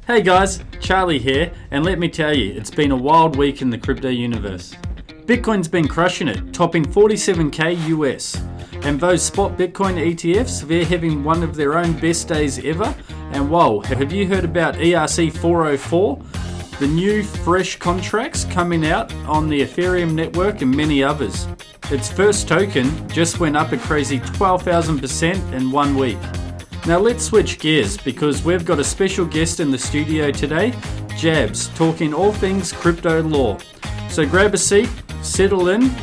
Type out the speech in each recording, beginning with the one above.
Hey guys, Charlie here, and let me tell you, it's been a wild week in the crypto universe. Bitcoin's been crushing it, topping 47k US. And those spot Bitcoin ETFs, they're having one of their own best days ever. And whoa, have you heard about ERC-404? The new fresh contracts coming out on the Ethereum network and many others. Its first token just went up a crazy 12,000% in 1 week. Now let's switch gears because we've got a special guest in the studio today, Jabs, talking all things crypto law. So grab a seat, settle in.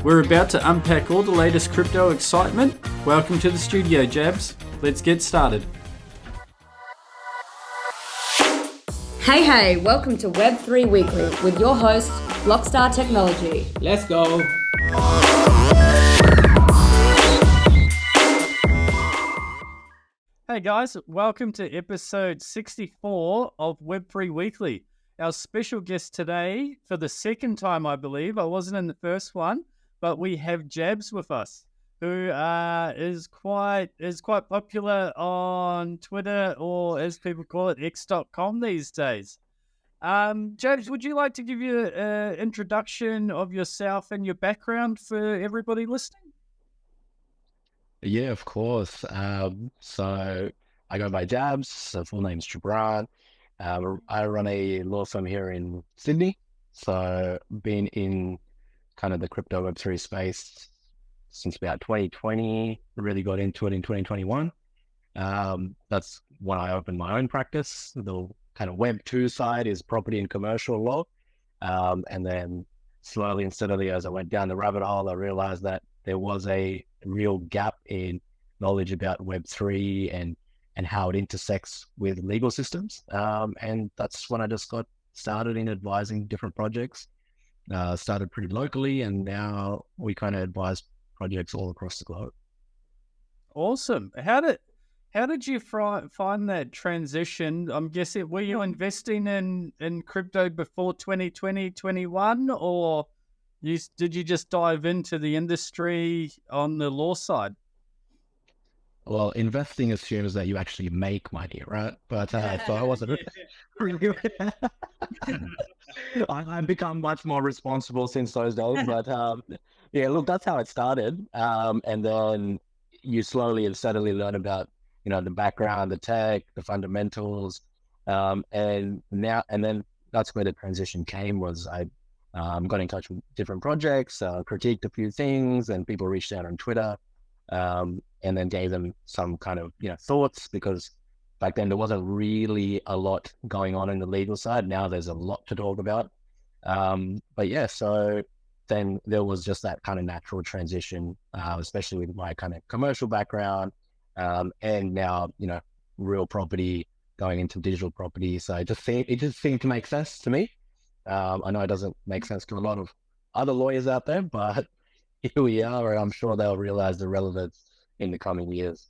We're about to unpack all the latest crypto excitement. Welcome to the studio, Jabs. Let's get started. Hey, welcome to Web3 Weekly with your host, Blockstar Technology. Let's go. Hey guys, welcome to episode 64 of Web3 Weekly. Our special guest today, for the second time I believe, I wasn't in the first one, but we have Jabs with us, who is quite popular on Twitter, or as people call it, X.com these days. Jabs, would you like to give you an introduction of yourself and your background for everybody listening? Yeah, of course. So I go by Jabs. So full name's Gibran. I run a law firm here in Sydney. So been in kind of the crypto Web3 space since about 2020. Really got into it in 2021. That's when I opened my own practice. The kind of Web2 side is property and commercial law. And then slowly and steadily, as I went down the rabbit hole, I realized that there was a real gap in knowledge about Web3 and how it intersects with legal systems. And that's when I just got started in advising different projects. Started pretty locally, and now we kind of advise projects all across the globe. Awesome. How did you find that transition? I'm guessing, were you investing in crypto before 2020, 21, or did you just dive into the industry on the law side? Well, investing assumes that you actually make money, right? But so I wasn't really. I've become much more responsible since those days. But yeah, look, that's how it started. And then you slowly and steadily learn about, the background, the tech, the fundamentals, and then that's where the transition came. Was I got in touch with different projects, critiqued a few things, and people reached out on Twitter. And then gave them some kind of, thoughts, because back then there wasn't really a lot going on in the legal side. Now there's a lot to talk about. But yeah, so then there was just that kind of natural transition, especially with my kind of commercial background, and now, real property going into digital property. So it just seemed to make sense to me. I know it doesn't make sense to a lot of other lawyers out there, but here we are, and I'm sure they'll realize the relevance in the coming years.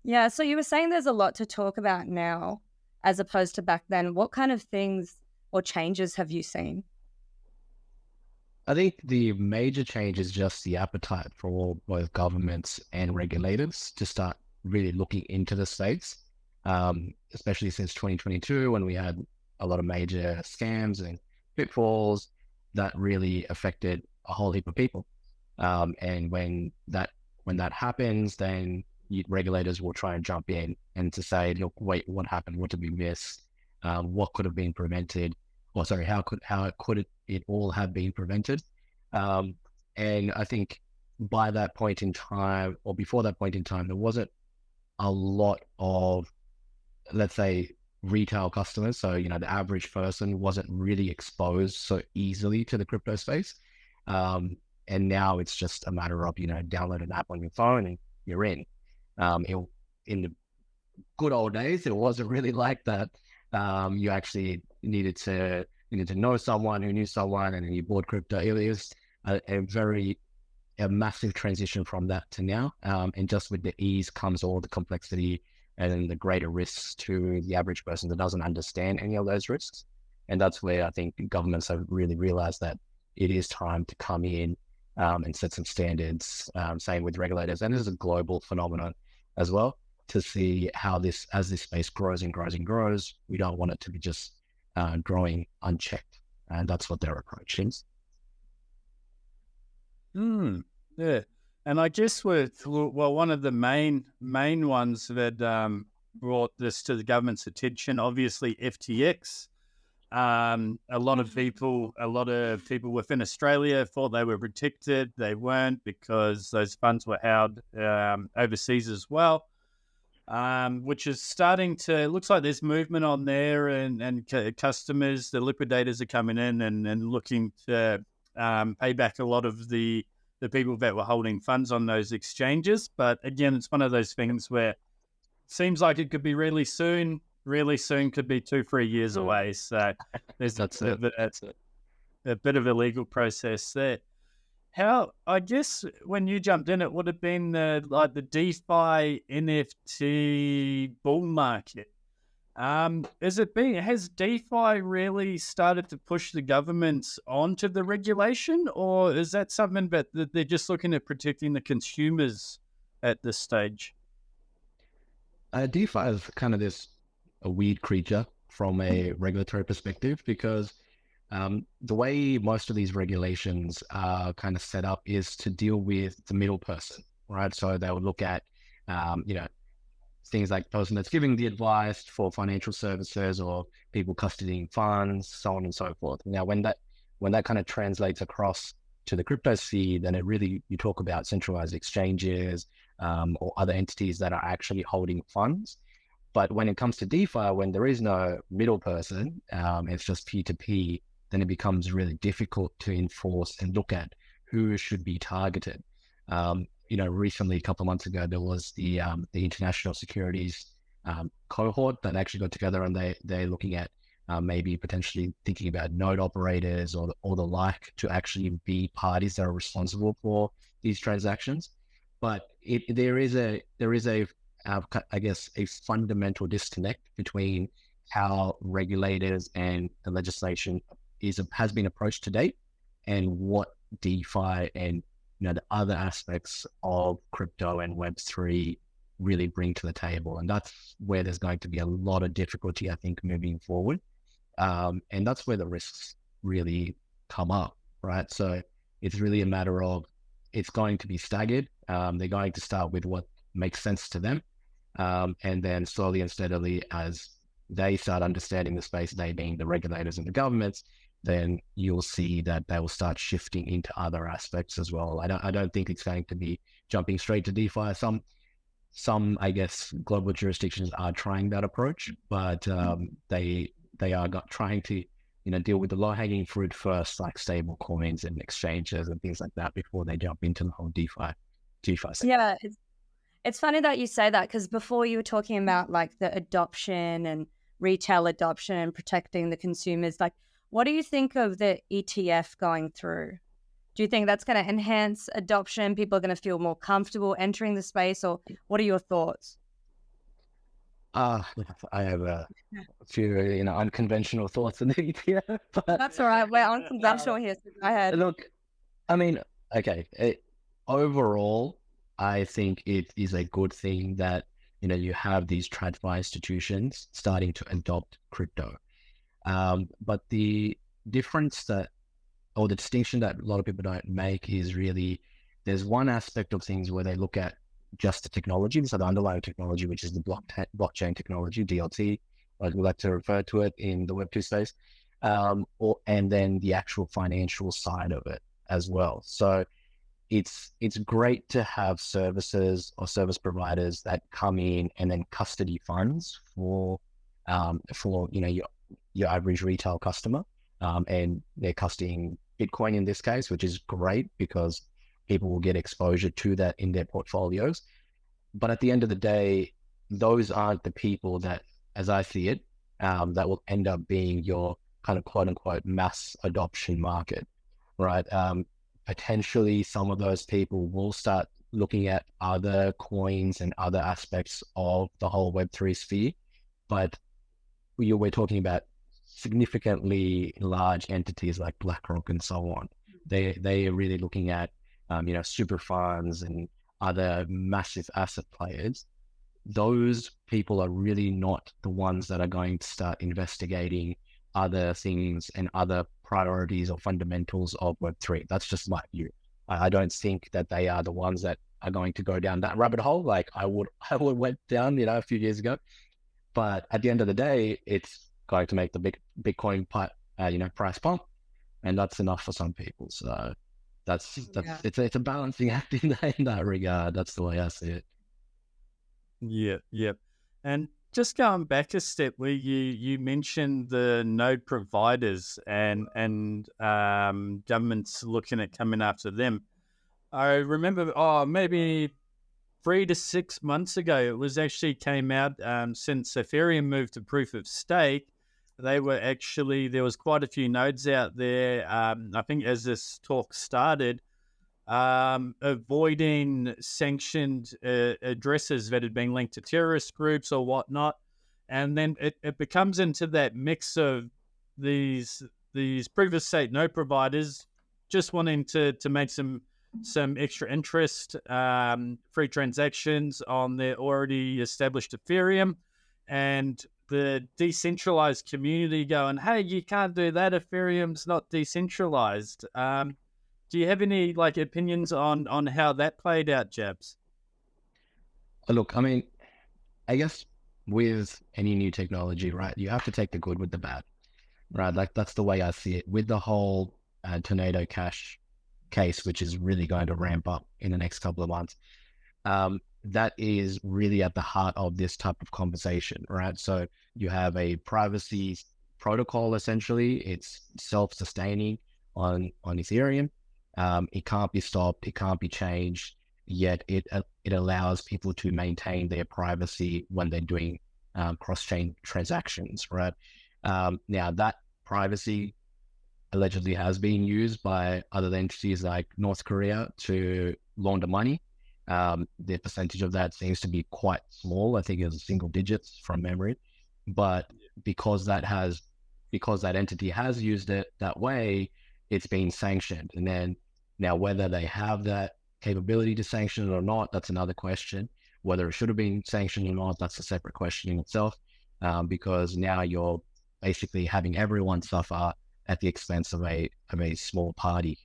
Yeah, so you were saying there's a lot to talk about now as opposed to back then. What kind of things or changes have you seen? I think the major change is just the appetite for both governments and regulators to start really looking into the space, especially since 2022, when we had a lot of major scams and pitfalls that really affected a whole heap of people. And when that happens, then regulators will try and jump in and to say, look, wait, what happened? What did we miss? What could have been prevented? How could it all have been prevented? And I think by that point in time, or before that point in time, there wasn't a lot of, let's say, retail customers. So, the average person wasn't really exposed so easily to the crypto space. And now it's just a matter of, download an app on your phone and you're in. In the good old days, it wasn't really like that. You actually needed to know someone who knew someone, and then you bought crypto. It was a massive transition from that to now. And just with the ease comes all the complexity and the greater risks to the average person that doesn't understand any of those risks. And that's where I think governments have really realized that it is time to come in and set some standards, same with regulators. And this is a global phenomenon as well. to see how as this space grows and grows and grows, we don't want it to be just growing unchecked. And that's what their approach is. Yeah. And I guess one of the main ones that brought this to the government's attention, obviously FTX. A lot of people within Australia thought they were protected. They weren't, because those funds were held overseas as well, which is starting to, it looks like there's movement on there, and customers, the liquidators are coming in and looking to pay back a lot of the people that were holding funds on those exchanges. But again, it's one of those things where it seems like it could be really soon, could be 2-3 years away. So there's a bit of a legal process there. How, I guess when you jumped in, it would have been like the DeFi NFT bull market. Has DeFi really started to push the governments onto the regulation, or is that something that they're just looking at protecting the consumers at this stage? DeFi is kind of a weird creature from a regulatory perspective, because the way most of these regulations are kind of set up is to deal with the middle person, right? So they would look at, things like the person that's giving the advice for financial services, or people custodying funds, so on and so forth. Now, when that kind of translates across to the crypto sphere, then you talk about centralized exchanges or other entities that are actually holding funds. But when it comes to DeFi, when there is no middle person, it's just peer-to-peer, then it becomes really difficult to enforce and look at who should be targeted. Recently, a couple of months ago, there was the international securities cohort that actually got together, and they're looking at maybe potentially thinking about node operators or the like to actually be parties that are responsible for these transactions. But there is a I guess a fundamental disconnect between how regulators and the legislation has been approached to date, and what DeFi and the other aspects of crypto and Web3 really bring to the table. And that's where there's going to be a lot of difficulty, I think, moving forward. And that's where the risks really come up, right? So it's really a matter of, it's going to be staggered. They're going to start with what makes sense to them. And then slowly and steadily, as they start understanding the space, they being the regulators and the governments, then you'll see that they will start shifting into other aspects as well. I don't think it's going to be jumping straight to DeFi. Some I guess global jurisdictions are trying that approach, but they are not trying to deal with the low hanging fruit first, like stable coins and exchanges and things like that, before they jump into the whole DeFi sector. Yeah, it's funny that you say that, because before you were talking about like the adoption and retail adoption and protecting the consumers. Like, what do you think of the ETF going through? Do you think that's going to enhance adoption? People are going to feel more comfortable entering the space, or what are your thoughts? I have a few, unconventional thoughts on the ETF. But, that's all right. We're unconventional here. So go ahead. Look, I mean, okay. Overall, I think it is a good thing that, you have these TradFi institutions starting to adopt crypto. But the difference or the distinction that a lot of people don't make is really, there's one aspect of things where they look at just the technology, so the underlying technology, which is the blockchain technology, DLT, like we like to refer to it in the Web2 space, and then the actual financial side of it as well. So it's great to have services or service providers that come in and then custody funds for your average retail customer, and they're custodying Bitcoin in this case, which is great because people will get exposure to that in their portfolios. But at the end of the day, those aren't the people that, as I see it, that will end up being your kind of quote unquote mass adoption market, right? Potentially some of those people will start looking at other coins and other aspects of the whole Web3 sphere, but we're talking about significantly large entities like BlackRock and so on. They are really looking at super funds and other massive asset players those people are really not the ones that are going to start investigating other things and other priorities or fundamentals of Web3. That's just my view. I don't think that they are the ones that are going to go down that rabbit hole like I would went down, a few years ago. But at the end of the day, it's going to make the Bitcoin price pump, and that's enough for some people. So it's a balancing act in that regard. That's the way I see it. Yeah. And just going back a step, where you mentioned the node providers and governments looking at coming after them. I remember, maybe 3 to 6 months ago, it was actually came out, since Ethereum moved to proof of stake, there was quite a few nodes out there. I think as this talk started, avoiding sanctioned addresses that had been linked to terrorist groups or whatnot. And then it becomes into that mix of these proof of stake node providers just wanting to make some extra interest, free transactions on their already established Ethereum, and the decentralized community going, hey, you can't do that, Ethereum's not decentralized. Do you have any opinions on how that played out, Jabs? Look, I mean, I guess with any new technology, right, you have to take the good with the bad, right? That's the way I see it. With the whole Tornado Cash case, which is really going to ramp up in the next couple of months, that is really at the heart of this type of conversation, right? So you have a privacy protocol, essentially. It's self-sustaining on Ethereum. It can't be stopped. It can't be changed. Yet it allows people to maintain their privacy when they're doing cross-chain transactions, right? Now that privacy allegedly has been used by other entities like North Korea to launder money. The percentage of that seems to be quite small. I think it's single digits from memory. But because that entity has used it that way, it's been sanctioned. And then now whether they have that capability to sanction it or not, that's another question. Whether it should have been sanctioned or not, that's a separate question in itself, because now you're basically having everyone suffer at the expense of a small party,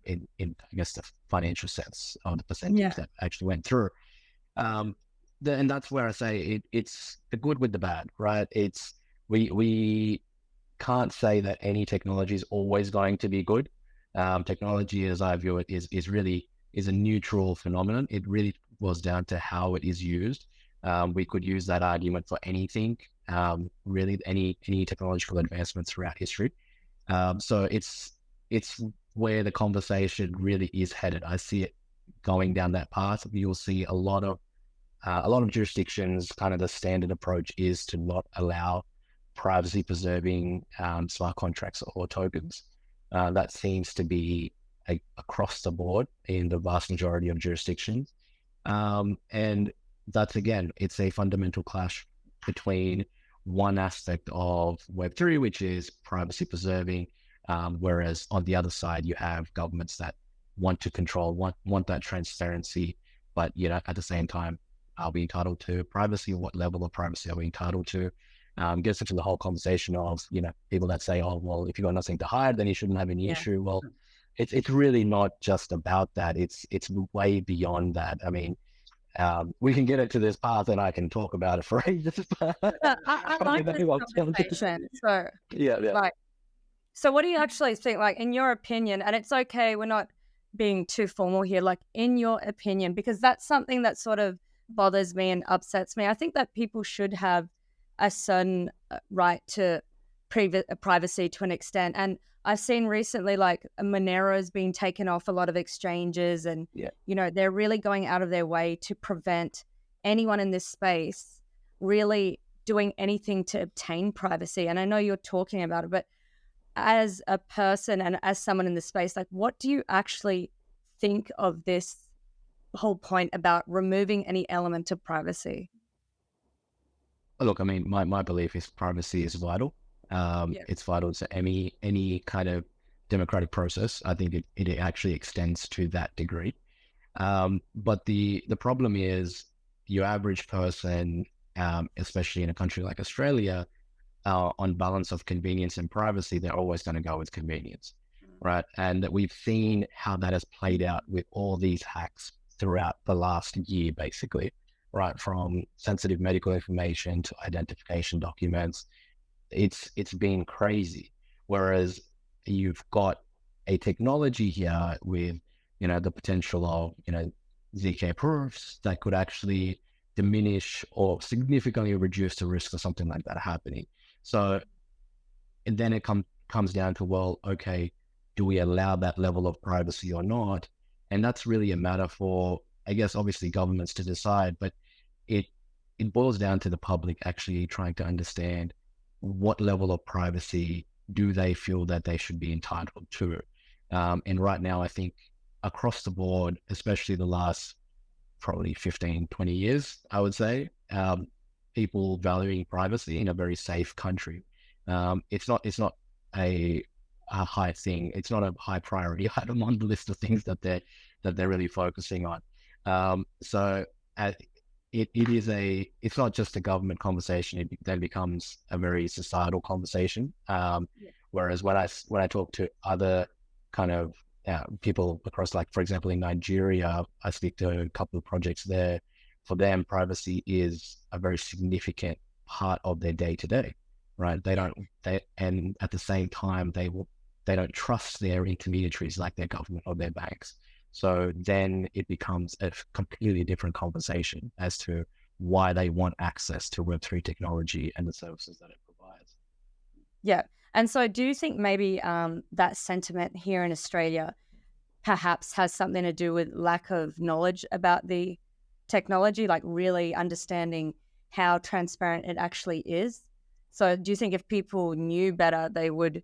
in I guess the financial sense of the percentage that actually went through. And that's where I say it's the good with the bad, right? It's we can't say that any technology is always going to be good. Technology, as I view it, is really a neutral phenomenon. It really boils down to how it is used. We could use that argument for anything, really any technological advancements throughout history. So it's where the conversation really is headed. I see it going down that path. You'll see a lot of jurisdictions. Kind of the standard approach is to not allow privacy preserving smart contracts or tokens. That seems to be across the board in the vast majority of jurisdictions. And that's, again, it's a fundamental clash between one aspect of Web3, which is privacy preserving, whereas on the other side, you have governments that want to control, want that transparency, but at the same time, are we entitled to privacy? What level of privacy are we entitled to? Gets into the whole conversation of people that say, oh well, if you've got nothing to hide, then you shouldn't have any issue. Well, it's really not just about that. It's way beyond that. I mean, we can get into this path and I can talk about it for ages. I like this conversation. So yeah. So what do you actually think, in your opinion, and it's okay, we're not being too formal here, in your opinion, because that's something that sort of bothers me and upsets me. I think that people should have a certain right to privacy to an extent. And I've seen recently, Monero's been taken off a lot of exchanges, and they're really going out of their way to prevent anyone in this space really doing anything to obtain privacy. And I know you're talking about it, but as a person and as someone in the space, what do you actually think of this whole point about removing any element of privacy? Look, I mean, my belief is privacy is vital. It's vital to any kind of democratic process. I think it actually extends to that degree. But the problem is your average person, especially in a country like Australia, on balance of convenience and privacy, they're always going to go with convenience, right? And that we've seen how that has played out with all these hacks throughout the last year, basically, right? From sensitive medical information to identification documents, it's been crazy. Whereas you've got a technology here with, the potential of, ZK proofs that could actually diminish or significantly reduce the risk of something like that happening. So, and then it comes down to, well, okay, do we allow that level of privacy or not? And that's really a matter for, I guess, obviously governments to decide, but it boils down to the public actually trying to understand what level of privacy do they feel that they should be entitled to. And right now, I think across the board, especially the last probably 15, 20 years, I would say, people valuing privacy in a very safe country. It's not a high thing. It's not a high priority item on the list of things that they're really focusing on. So it's not just a government conversation. It then becomes a very societal conversation. Whereas when I talk to other kind of people across, like, for example, in Nigeria, I speak to a couple of projects there. For them, privacy is a very significant part of their day to day, right? And at the same time, they don't trust their intermediaries like their government or their banks. So then it becomes a completely different conversation as to why they want access to Web3 technology and the services that it provides. Yeah. And so do you think maybe that sentiment here in Australia perhaps has something to do with lack of knowledge about the technology, like really understanding how transparent it actually is? So do you think if people knew better, they would,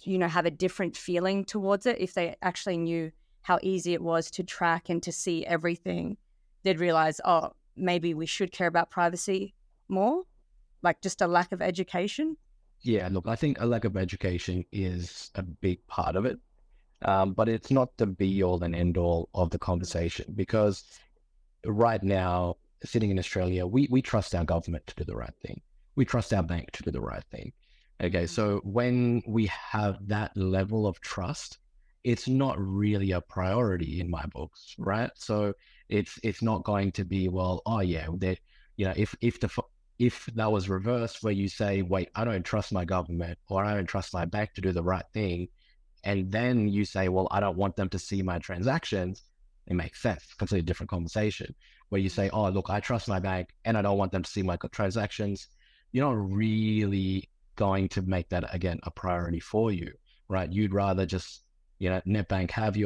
have a different feeling towards it? If they actually knew how easy it was to track and to see everything, they'd realize, oh, maybe we should care about privacy more, like just a lack of education? Yeah, look, I think a lack of education is a big part of it, but it's not the be all and end all of the conversation, because right now, sitting in Australia, we trust our government to do the right thing. We trust our bank to do the right thing. Okay, so when we have that level of trust, it's not really a priority in my books, right? So it's not going to be, well, oh yeah, that, if that was reversed, where you say, wait, I don't trust my government, or I don't trust my bank to do the right thing, and then you say, well, I don't want them to see my transactions, it makes sense. It's a completely different conversation. Where you say, oh, look, I trust my bank and I don't want them to see my transactions, you're not really going to make that, again, a priority for you, right? You'd rather just, NetBank have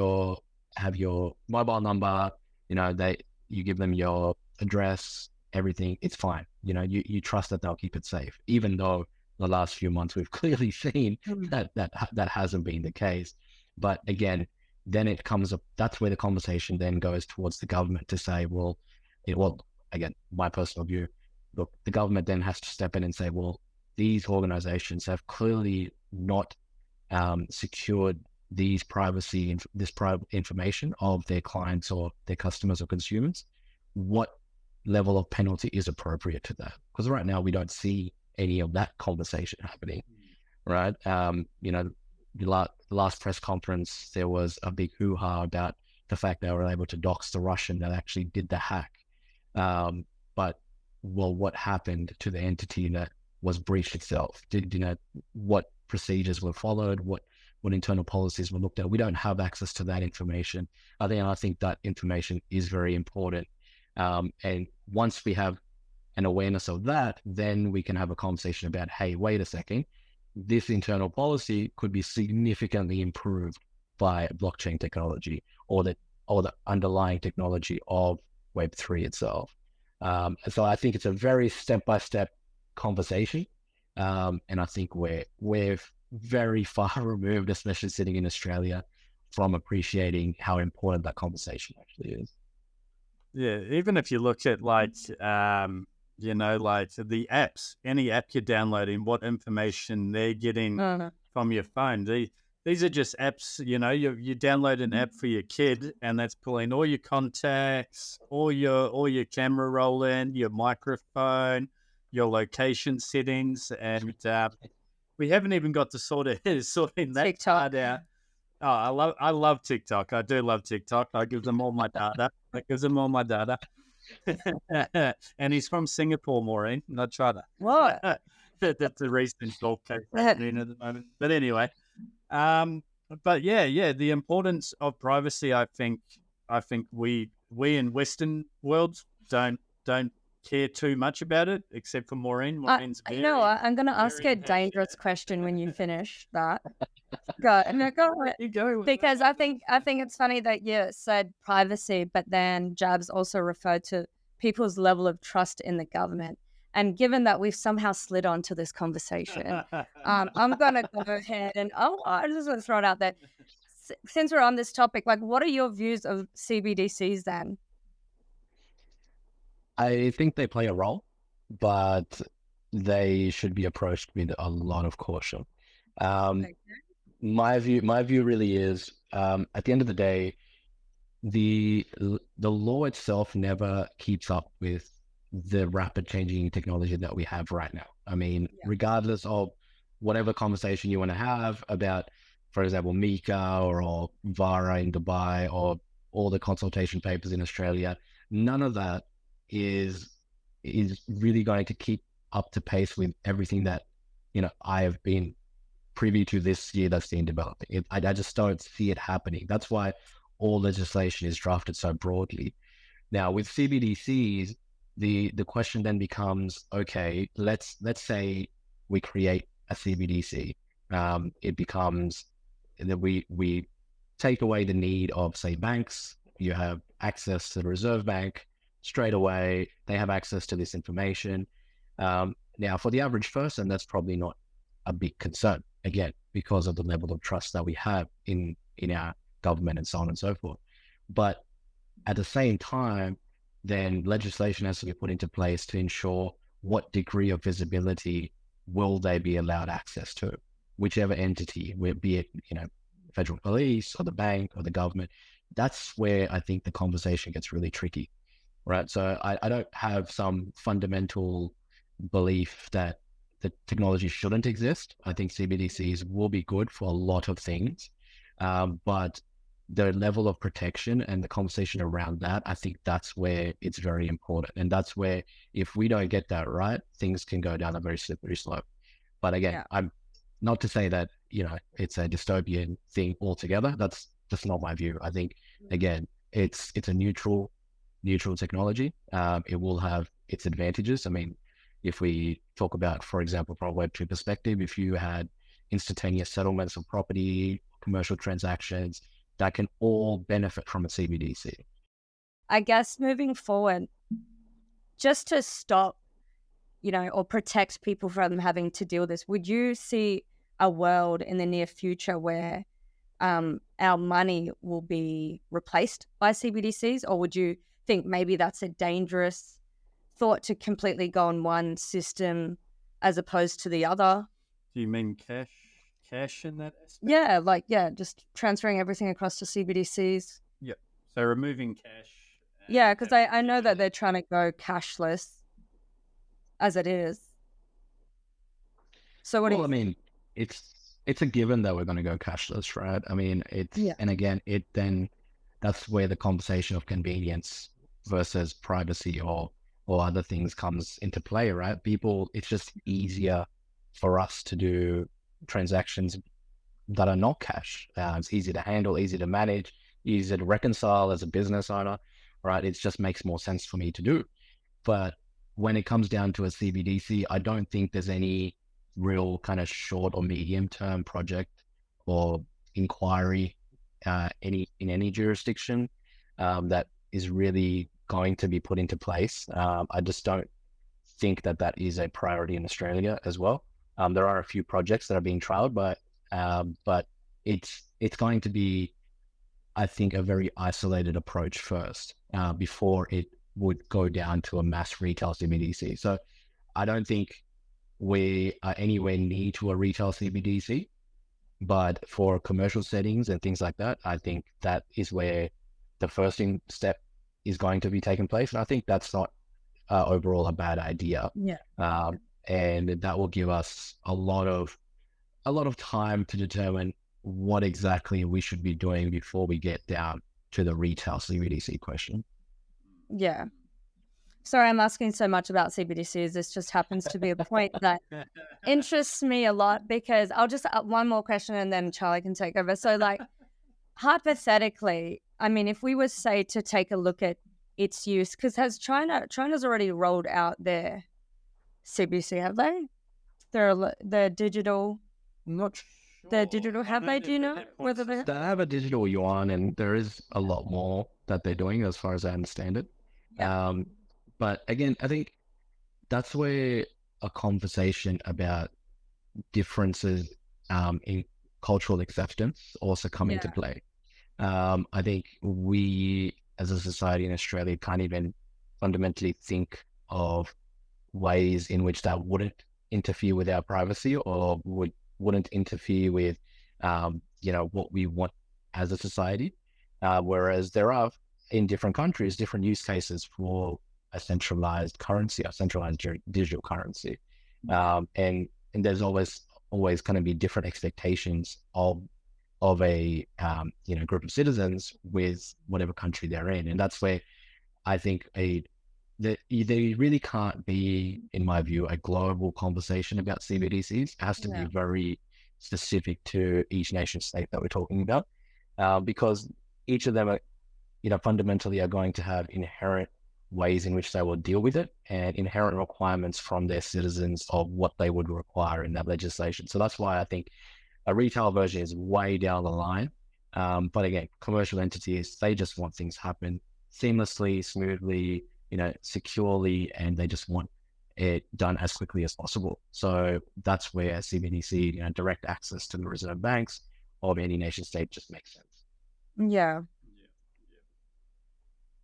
your mobile number, you give them your address, everything, it's fine. You trust that they'll keep it safe, even though the last few months we've clearly seen that hasn't been the case. But again, then it comes up, that's where the conversation then goes towards the government to say, well, again, my personal view, look, the government then has to step in and say, well, these organizations have clearly not secured this private information of their clients or their customers or consumers. What level of penalty is appropriate to that? Because right now we don't see any of that conversation happening, right? The last press conference, there was a big hoo-ha about the fact they were able to dox the Russian that actually did the hack. But what happened to the entity that was breached itself? What procedures were followed? What internal policies were looked at? We don't have access to that information. I think that information is very important. And once we have an awareness of that, then we can have a conversation about, hey, wait a second, this internal policy could be significantly improved by blockchain technology or the underlying technology of Web3 itself. So I think it's a very step-by-step conversation. And I think we're very far removed, especially sitting in Australia, from appreciating how important that conversation actually is. Yeah, even if you look at like the apps, any app you're downloading, what information they're getting from your phone. these are just apps. You download an app for your kid, and that's pulling all your contacts, all your camera roll in, your microphone, your location settings, and we haven't even got to sorting that TikTok. part out. Oh, I love TikTok. I do love TikTok. I give them all my data. And he's from Singapore, Maureen, not China. What? That's a recent golf case happening at the moment. But anyway, but yeah, the importance of privacy. I think we in Western worlds don't care too much about it, except for Maureen. Maureen's I'm going to ask a dangerous question when you finish that. Go ahead. You go. Because I think it's funny that you said privacy, but then Jabs also referred to people's level of trust in the government. And given that we've somehow slid onto this conversation, I'm going to go ahead and I just want to throw it out there. Since we're on this topic, like, what are your views of CBDCs then? I think they play a role, but they should be approached with a lot of caution. Okay. My view really is, at the end of the day, the law itself never keeps up with the rapid changing technology that we have right now. I mean, regardless of whatever conversation you want to have about, for example, Mika or VARA in Dubai or all the consultation papers in Australia, none of that is really going to keep up to pace with everything that, I have been privy to this year that's been developed. I just don't see it happening. That's why all legislation is drafted so broadly. Now with CBDCs, the question then becomes, okay, let's say we create a CBDC. It becomes that we take away the need of, say, banks. You have access to the Reserve Bank straight away. They have access to this information. Now, for the average person, that's probably not a big concern, again, because of the level of trust that we have in our government and so on and so forth. But at the same time, then legislation has to be put into place to ensure what degree of visibility will they be allowed access to, whichever entity, be it, federal police or the bank or the government. That's where I think the conversation gets really tricky, right? So I don't have some fundamental belief that the technology shouldn't exist. I think CBDCs will be good for a lot of things, but the level of protection and the conversation around that, I think that's where it's very important. And that's where, if we don't get that right, things can go down a very slippery slope. But again, I'm not to say that, it's a dystopian thing altogether. That's just not my view. I think, again, it's a neutral technology. It will have its advantages. I mean, if we talk about, for example, from a Web3 perspective, if you had instantaneous settlements of property, commercial transactions, that can all benefit from a CBDC. I guess moving forward, just to stop, or protect people from having to deal with this, would you see a world in the near future where our money will be replaced by CBDCs? Or would you think maybe that's a dangerous thought, to completely go on one system as opposed to the other? Do you mean cash in that aspect? Yeah, just transferring everything across to CBDCs. Yeah. So removing cash. Yeah, because I know that they're trying to go cashless as it is. So I mean, it's a given that we're going to go cashless, right? I mean, and again, that's where the conversation of convenience versus privacy or other things comes into play, right? It's just easier for us to do transactions that are not cash. It's easy to handle, easy to manage, easy to reconcile as a business owner, right? It just makes more sense for me to do. But when it comes down to a CBDC, I don't think there's any real kind of short or medium term project or inquiry in any jurisdiction that is really going to be put into place. I just don't think that is a priority in Australia as well. There are a few projects that are being trialed, but it's going to be, I think, a very isolated approach first before it would go down to a mass retail CBDC. So I don't think we are anywhere near to a retail CBDC, But for commercial settings and things like that, I think that is where the first step is going to be taking place. And I think that's not overall a bad idea. Yeah. And that will give us a lot of time to determine what exactly we should be doing before we get down to the retail CBDC question. Yeah. Sorry, I'm asking so much about CBDCs. This just happens to be a point that interests me a lot, because I'll just one more question and then Charlie can take over. So, like, hypothetically, I mean, if we were, say, to take a look at its use, because China's already rolled out their CBDC, have they? The digital. I'm not sure. The digital, have they? Do you know whether they have a digital yuan, and there is a lot more that they're doing as far as I understand it. Yeah. But again, I think that's where a conversation about differences in cultural acceptance also come into play. I think we as a society in Australia can't even fundamentally think of ways in which that wouldn't interfere with our privacy or wouldn't interfere with, what we want as a society. Whereas there are, in different countries, different use cases for a centralized currency, a centralized digital currency. And there's always going to be different expectations of a, group of citizens with whatever country they're in. And that's where I think there really can't be, in my view, a global conversation about CBDCs. It has to be very specific to each nation state that we're talking about, because each of them are, fundamentally are going to have inherent ways in which they will deal with it and inherent requirements from their citizens of what they would require in that legislation. So that's why I think a retail version is way down the line. But again, commercial entities, they just want things happen seamlessly, smoothly, securely, and they just want it done as quickly as possible. So that's where CBDC, direct access to the reserve banks of any nation state just makes sense. Yeah.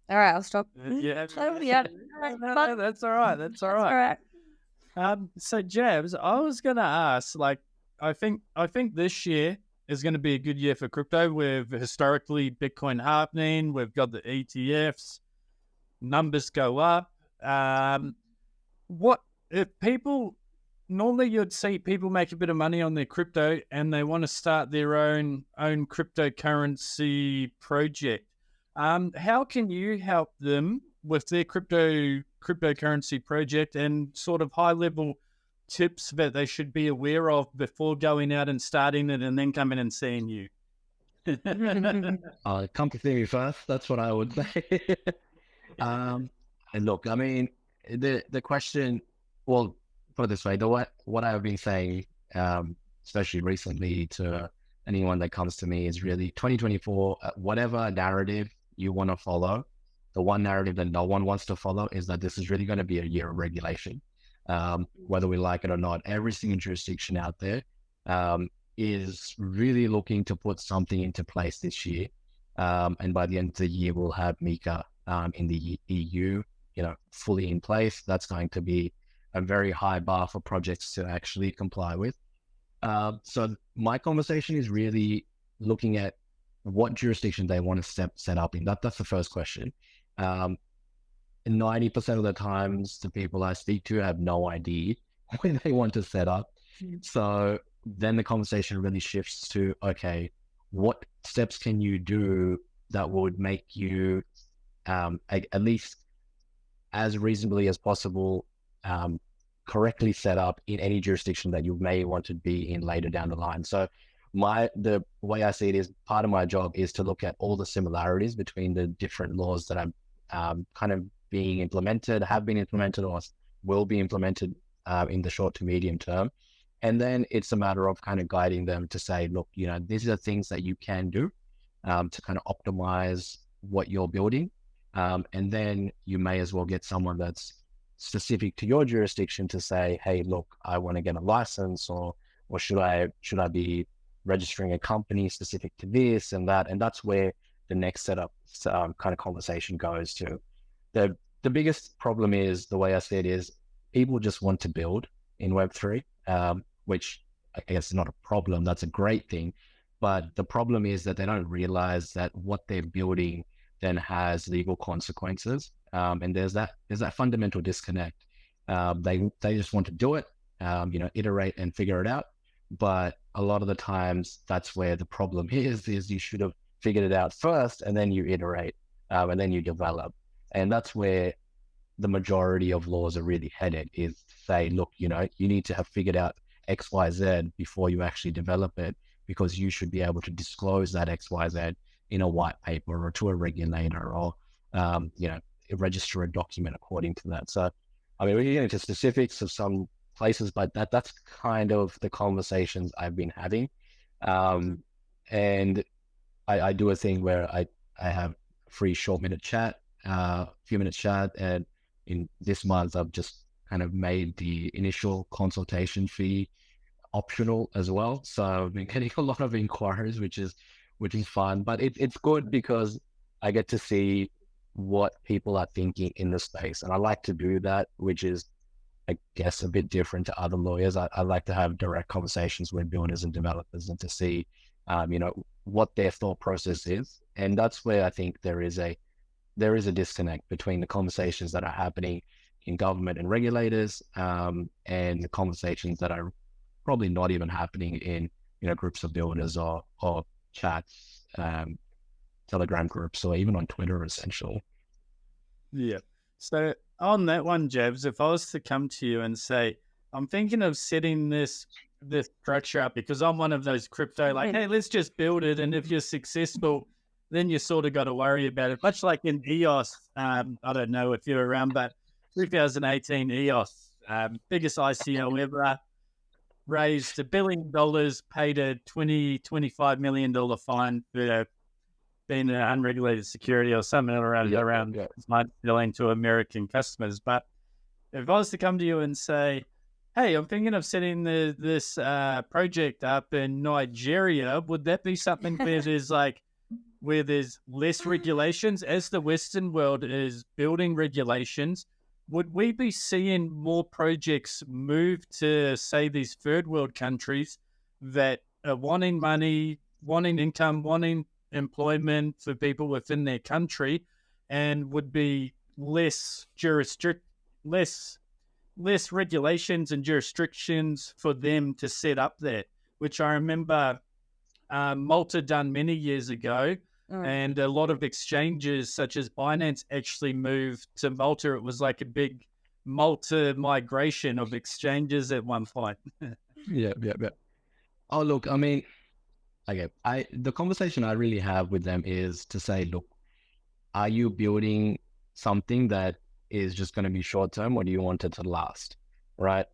All right, I'll stop. Yeah. No, that's all right. That's all right. So Jabs, I was gonna ask, like, I think this year is going to be a good year for crypto. With historically Bitcoin happening, we've got the ETFs, numbers go up. What if people normally you'd see people make a bit of money on their crypto and they want to start their own cryptocurrency project? How can you help them with their cryptocurrency project, and sort of high level tips that they should be aware of before going out and starting it and then coming and seeing you? Come to see me first. That's what I would say. And look, I mean, the question, well, put it this way, what I've been saying, especially recently to anyone that comes to me, is really 2024, whatever narrative you want to follow, the one narrative that no one wants to follow is that this is really going to be a year of regulation. Whether we like it or not, every single jurisdiction out there is really looking to put something into place this year. And by the end of the year, we'll have MiCA in the EU, fully in place. That's going to be a very high bar for projects to actually comply with. So my conversation is really looking at what jurisdiction they want to set up in. That's the first question. 90% of the times, the people I speak to have no idea where they want to set up. So then the conversation really shifts to, okay, what steps can you do that would make you at least as reasonably as possible correctly set up in any jurisdiction that you may want to be in later down the line. So the way I see it is, part of my job is to look at all the similarities between the different laws that are kind of being implemented, have been implemented, or will be implemented in the short to medium term. And then it's a matter of kind of guiding them to say, look, these are the things that you can do to kind of optimize what you're building. And then you may as well get someone that's specific to your jurisdiction to say, hey, look, I want to get a license, or should I be registering a company specific to this and that? And that's where the next setup kind of conversation goes to. The biggest problem is, the way I see it is, people just want to build in Web3, which I guess it's not a problem. That's a great thing. But the problem is that they don't realize that what they're building then has legal consequences. And there's that fundamental disconnect. They just want to do it, iterate and figure it out. But a lot of the times that's where the problem is you should have figured it out first, and then you iterate, and then you develop. And that's where the majority of laws are really headed, is to say, look, you need to have figured out X, Y, Z before you actually develop it, because you should be able to disclose that X, Y, Z in a white paper or to a regulator, or, register a document according to that. So, I mean, we can get into specifics of some places, but that's kind of the conversations I've been having. And I do a thing where I have a free few minute chat, and in this month I've just kind of made the initial consultation fee optional as well. So I've been getting a lot of inquiries, which is fun, but it's good because I get to see what people are thinking in the space, and I like to do that, which is, I guess, a bit different to other lawyers. I like to have direct conversations with builders and developers, and to see, what their thought process is. And that's where I think there is a disconnect between the conversations that are happening in government and regulators, and the conversations that are probably not even happening in, groups of builders or chats, Telegram groups, or even on Twitter, essentially. Yeah. So on that one, Jebs, if I was to come to you and say, I'm thinking of setting this structure up because I'm one of those crypto, like, hey, let's just build it. And if you're successful, then you sort of got to worry about it. Much like in EOS, I don't know if you're around, but 2018 EOS, biggest ICO ever, raised $1 billion, paid a $25 million fine for being an unregulated security or something around billion to American customers. But if I was to come to you and say, hey, I'm thinking of setting this project up in Nigeria, would that be something where there's less regulations as the Western world is building regulations? Would we be seeing more projects move to, say, these third world countries that are wanting money, wanting income, wanting employment for people within their country, and would be less regulations and jurisdictions for them to set up there, which I remember Malta done many years ago. And a lot of exchanges such as Binance actually moved to Malta. It was like a big Malta migration of exchanges at one point. Yeah. Oh, look, I mean, okay, the conversation I really have with them is to say, look, are you building something that is just going to be short term, or do you want it to last? Right?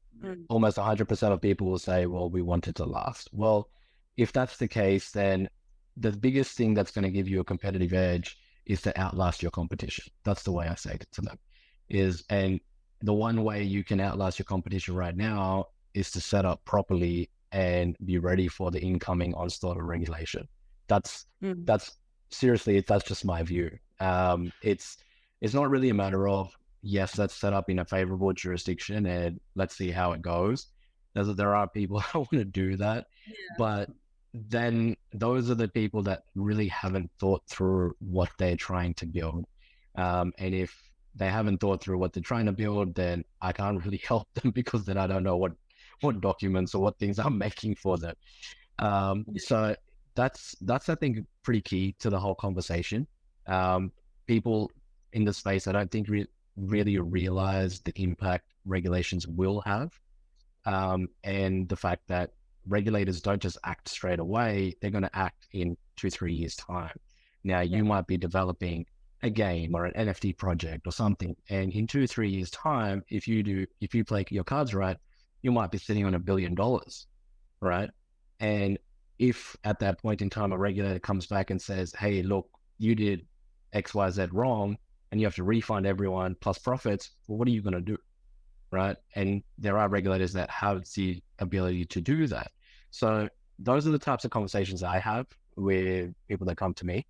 Almost 100% of people will say, well, we want it to last. Well, if that's the case, then the biggest thing that's going to give you a competitive edge is to outlast your competition. That's the way I say it to them. And the one way you can outlast your competition right now is to set up properly and be ready for the incoming onslaught of regulation. That's seriously, that's just my view. It's not really a matter of, yes, let's set up in a favorable jurisdiction and let's see how it goes. There are people that want to do that, but then those are the people that really haven't thought through what they're trying to build. And if they haven't thought through what they're trying to build, then I can't really help them, because then I don't know what documents or what things I'm making for them. So that's I think pretty key to the whole conversation. People in the space, I don't think really realize the impact regulations will have, and the fact that regulators don't just act straight away. They're going to act in 2-3 years time. Now you might be developing a game or an NFT project or something, and in 2-3 years time, if you play your cards right, you might be sitting on $1 billion, right? And if at that point in time a regulator comes back and says, hey, look, you did XYZ wrong and you have to refund everyone plus profits, well, what are you going to do? Right? And there are regulators that have the ability to do that. So those are the types of conversations I have with people that come to me.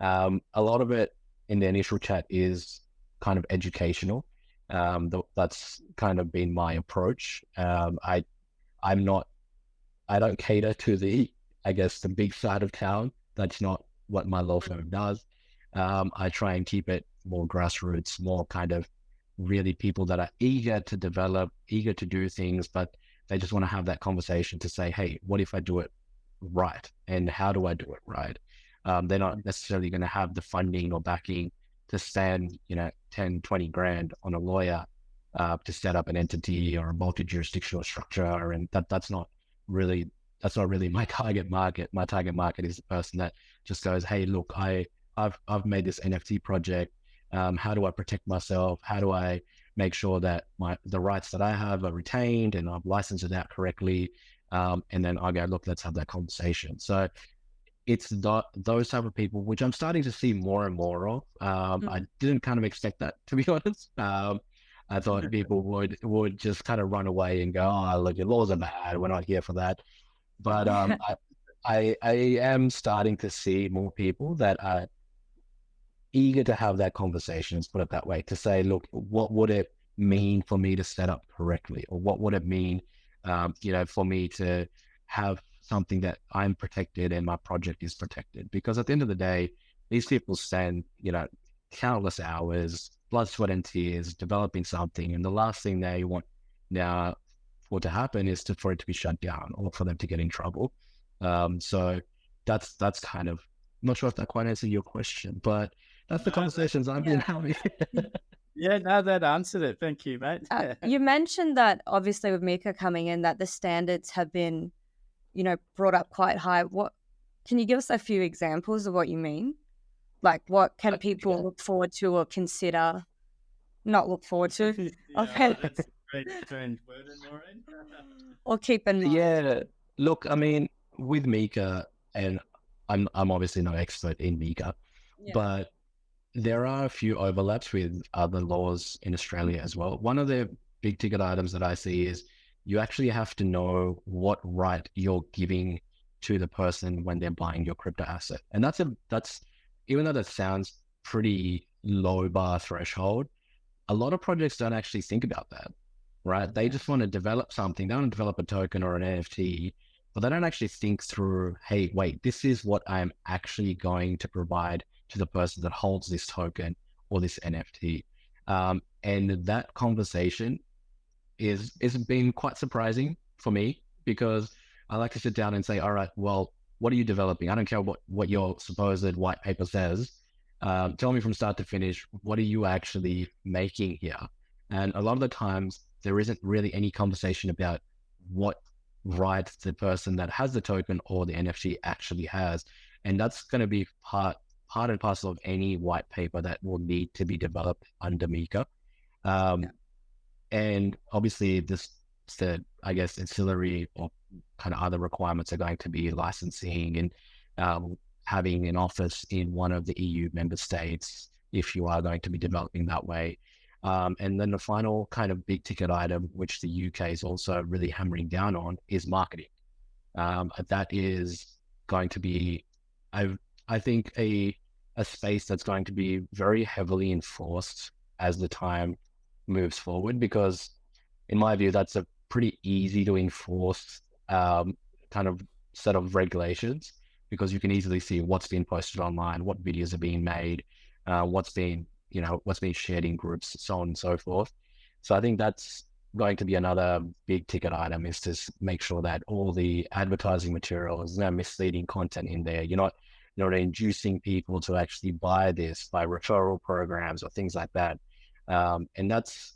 A lot of it in the initial chat is kind of educational. That's kind of been my approach. I'm not I don't cater to the, I guess, the big side of town. That's not what my law firm does. I try and keep it more grassroots, more kind of really people that are eager to develop, eager to do things, but they just want to have that conversation to say, hey, what if I do it right? And how do I do it right? They're not necessarily going to have the funding or backing to spend, 10, 20 grand on a lawyer to set up an entity or a multi-jurisdictional structure. And that's not really my target market. My target market is the person that just goes, hey, look, I've made this NFT project. How do I protect myself? How do I make sure that the rights that I have are retained and I've licensed it out correctly? And then I go, look, let's have that conversation. So it's those type of people, which I'm starting to see more and more of. I didn't kind of expect that, to be honest. I thought people would just kind of run away and go, oh, look, your laws are bad. We're not here for that. But I am starting to see more people that are eager to have that conversation, let's put it that way, to say, look, what would it mean for me to set up correctly? Or what would it mean, for me to have something that I'm protected and my project is protected? Because at the end of the day, these people spend, countless hours, blood, sweat, and tears developing something. And the last thing they want now for to happen is for it to be shut down or for them to get in trouble. So that's kind of, I'm not sure if that quite answered your question, but that's the conversations I've been having. Yeah, no, that answered it. Thank you, mate. You mentioned that obviously with Mika coming in, that the standards have been, brought up quite high. What can you give us a few examples of what you mean? Like, what can people look forward to or consider? Not look forward to. Okay. That's a great strange word in Maureen. Or keep in mind. Yeah. Look, I mean, with Mika, and I'm obviously not expert in Mika, but there are a few overlaps with other laws in Australia as well. One of the big ticket items that I see is you actually have to know what right you're giving to the person when they're buying your crypto asset. And that's even though that sounds pretty low bar threshold, a lot of projects don't actually think about that, right? They just want to develop something. They want to develop a token or an NFT, but they don't actually think through, hey, wait, this is what I'm actually going to provide to the person that holds this token or this NFT. And that conversation is been quite surprising for me, because I like to sit down and say, all right, well, what are you developing? I don't care what your supposed white paper says. Tell me from start to finish, what are you actually making here? And a lot of the times there isn't really any conversation about what rights the person that has the token or the NFT actually has. And that's going to be part and parcel of any white paper that will need to be developed under Mika. And obviously the, I guess, ancillary or kind of other requirements are going to be licensing and having an office in one of the EU member states if you are going to be developing that way. And then the final kind of big ticket item, which the UK is also really hammering down on, is marketing. That is going to be, I think, a space that's going to be very heavily enforced as the time moves forward, because in my view, that's a pretty easy to enforce kind of set of regulations, because you can easily see what's being posted online, what videos are being made, what's being shared in groups, so on and so forth. So I think that's going to be another big ticket item, is to make sure that all the advertising material, there's no misleading content in there. You're not inducing people to actually buy this by referral programs or things like that. And that's,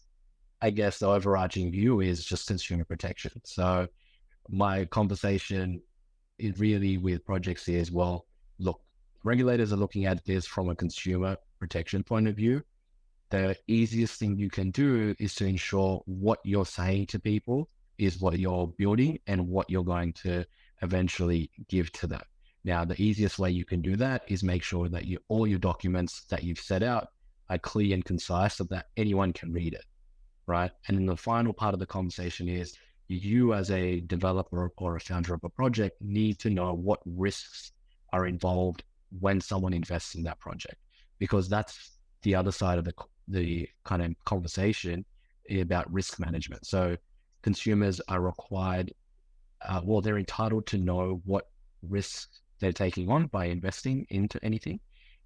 I guess, the overarching view is just consumer protection. So my conversation is really with projects is, well, look, regulators are looking at this from a consumer protection point of view. The easiest thing you can do is to ensure what you're saying to people is what you're building and what you're going to eventually give to them. Now, the easiest way you can do that is make sure that all your documents that you've set out are clear and concise so that anyone can read it, right? And then the final part of the conversation is you as a developer or a founder of a project need to know what risks are involved when someone invests in that project, because that's the other side of the kind of conversation about risk management. So consumers are required they're entitled to know what risks they're taking on by investing into anything.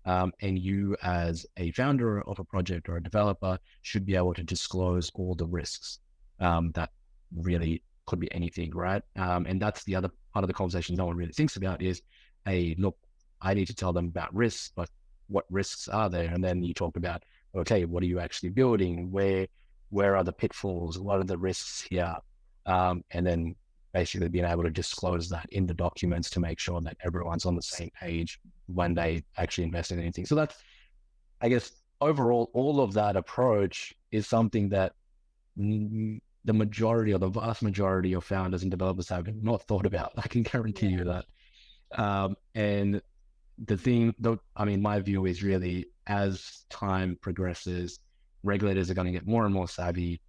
And you as a founder of a project or a developer should be able to disclose all the risks. That really could be anything, right? And that's the other part of the conversation no one really thinks about is, hey, look, I need to tell them about risks, but what risks are there? And then you talk about, okay, what are you actually building? Where are the pitfalls? What are the risks here? And then basically being able to disclose that in the documents to make sure that everyone's on the same page when they actually invest in anything. So that's, I guess, overall, all of that approach is something that the majority or the vast majority of founders and developers have not thought about. I can guarantee you that. And the thing, though, I mean, my view is really as time progresses, regulators are going to get more and more savvy.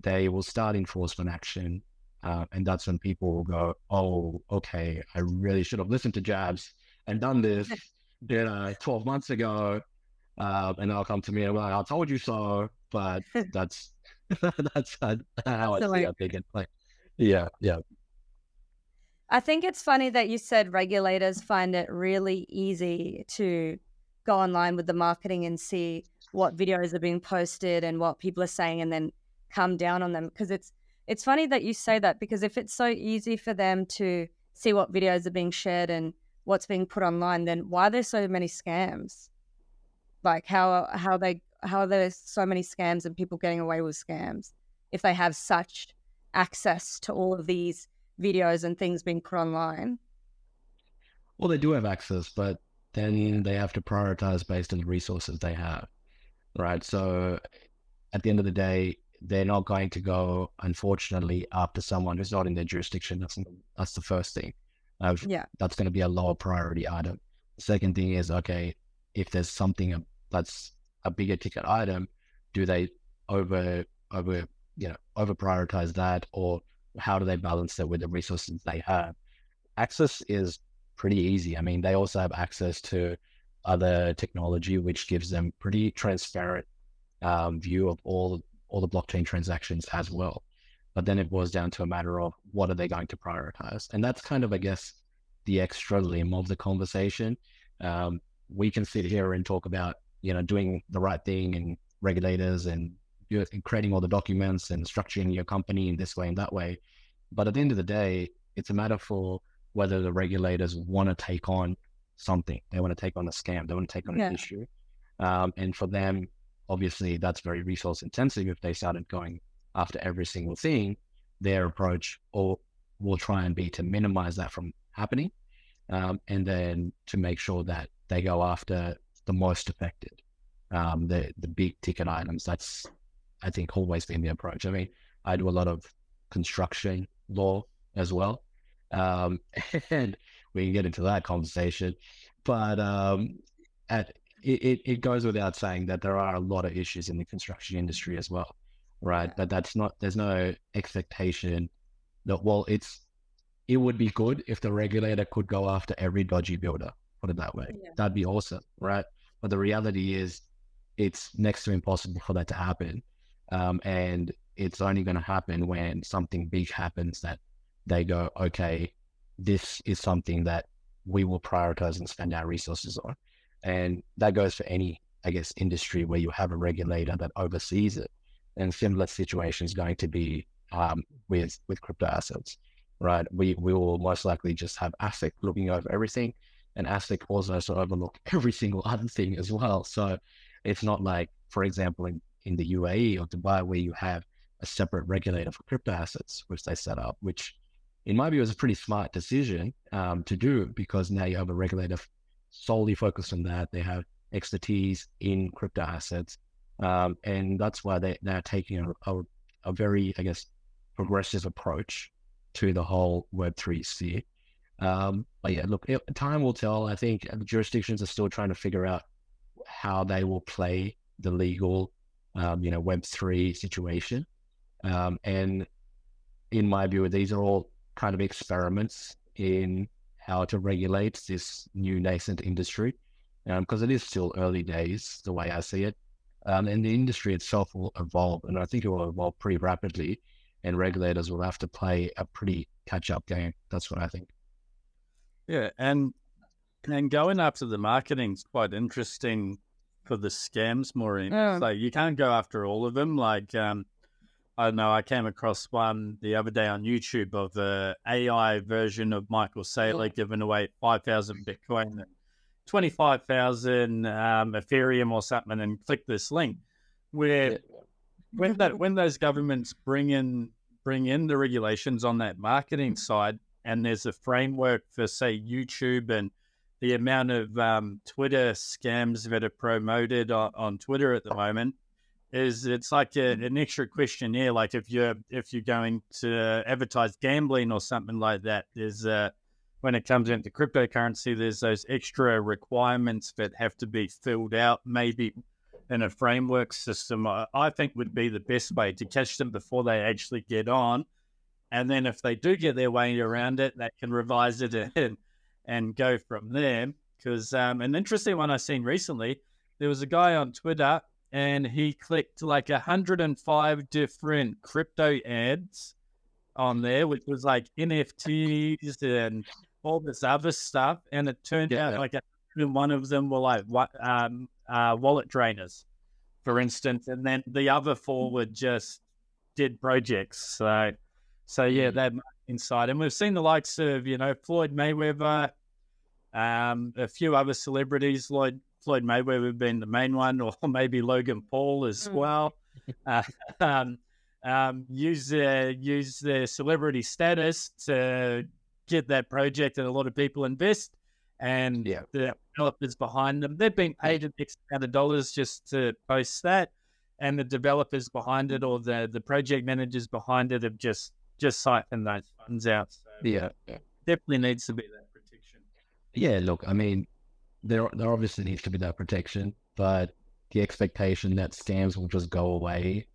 They will start enforcement action. And that's when people will go, oh, okay, I really should have listened to Jabs and done this 12 months ago. And they'll come to me and be like, I told you so. But that's that's how I see it. I think it like, yeah. I think it's funny that you said regulators find it really easy to go online with the marketing and see what videos are being posted and what people are saying and then come down on them. Because it's funny that you say that, because if it's so easy for them to see what videos are being shared and what's being put online, then why are there so many scams? Like how are there so many scams and people getting away with scams if they have such access to all of these videos and things being put online? Well, they do have access, but then they have to prioritize based on the resources they have, right? So at the end of the day, they're not going to go, unfortunately, after someone who's not in their jurisdiction. That's the first thing. That's going to be a lower priority item. The second thing is, okay, if there's something that's a bigger ticket item, do they over prioritize that, or how do they balance it with the resources they have? Access is pretty easy. I mean, they also have access to other technology, which gives them pretty transparent view of all the blockchain transactions as well. But then it boils down to a matter of what are they going to prioritize? And that's kind of, I guess, the extra limb of the conversation. We can sit here and talk about, doing the right thing and regulators and creating all the documents and structuring your company in this way and that way. But at the end of the day, it's a matter for whether the regulators want to take on something. They want to take on a scam. They want to take on an issue. And for them, obviously, that's very resource intensive. If they started going after every single thing, their approach will try and be to minimize that from happening, and then to make sure that they go after the most affected, the big ticket items. That's, I think, always been the approach. I mean, I do a lot of construction law as well, and we can get into that conversation. But it goes without saying that there are a lot of issues in the construction industry as well, right? But there's no expectation that, it would be good if the regulator could go after every dodgy builder, put it that way. That'd be awesome, right? But the reality is it's next to impossible for that to happen. And it's only going to happen when something big happens that they go, okay, this is something that we will prioritize and spend our resources on. And that goes for any, I guess, industry where you have a regulator that oversees it. And similar situation is going to be with crypto assets, right? We will most likely just have ASIC looking over everything, and ASIC also has to overlook every single other thing as well. So it's not like, for example, in the UAE or Dubai, where you have a separate regulator for crypto assets, which they set up, which in my view is a pretty smart decision to do, because now you have a regulator solely focused on that. They have expertise in crypto assets. And that's why they're taking a very, I guess, progressive approach to the whole Web3 sphere. But yeah, look, time will tell. I think the jurisdictions are still trying to figure out how they will play the legal, Web3 situation. And in my view, these are all kind of experiments in how to regulate this new nascent industry, because it is still early days, the way I see it. And the industry itself will evolve, and I think it will evolve pretty rapidly, and regulators will have to play a pretty catch-up game. That's what I think. Yeah, and going after the marketing is quite interesting for the scams, Maureen. So you can't go after all of them. Like, I don't know, I came across one the other day on YouTube of the AI version of Michael Saylor giving away 5,000 Bitcoin and 25,000 Ethereum or something, and click this link. Where when those governments bring in the regulations on that marketing side, and there's a framework for, say, YouTube and the amount of Twitter scams that are promoted on Twitter at the moment, it's like an extra questionnaire. Like if you're going to advertise gambling or something like that, there's when it comes into cryptocurrency, there's those extra requirements that have to be filled out, maybe in a framework system. I think would be the best way to catch them before they actually get on. And then if they do get their way around it, they can revise it and go from there. Because an interesting one I've seen recently, there was a guy on Twitter and he clicked like 105 different crypto ads on there, which was like NFTs and all this other stuff. And it turned out like one of them were like wallet drainers, for instance. And then the other four were just dead projects. So yeah, that inside. And we've seen the likes of, Floyd Mayweather, a few other celebrities. Floyd Mayweather being the main one, or maybe Logan Paul as well. Use their celebrity status to get that project, and a lot of people invest. And the developers behind them, they've been paid an X amount of dollars just to post that. And the developers behind it, or the project managers behind it, have just siphoned those funds out. So definitely needs to be that protection. Yeah, look, I mean, there obviously needs to be that protection, but the expectation that scams will just go away,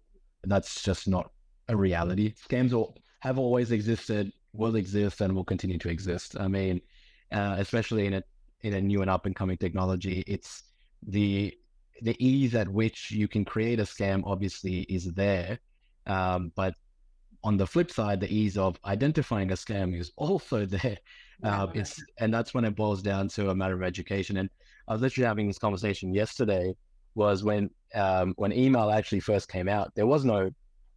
that's just not a reality. Scams have always existed, will exist, and will continue to exist. I mean, especially in a new and up and coming technology, it's the ease at which you can create a scam obviously is there, but on the flip side, the ease of identifying a scam is also there. And that's when it boils down to a matter of education. And I was literally having this conversation yesterday, was when email actually first came out, there was no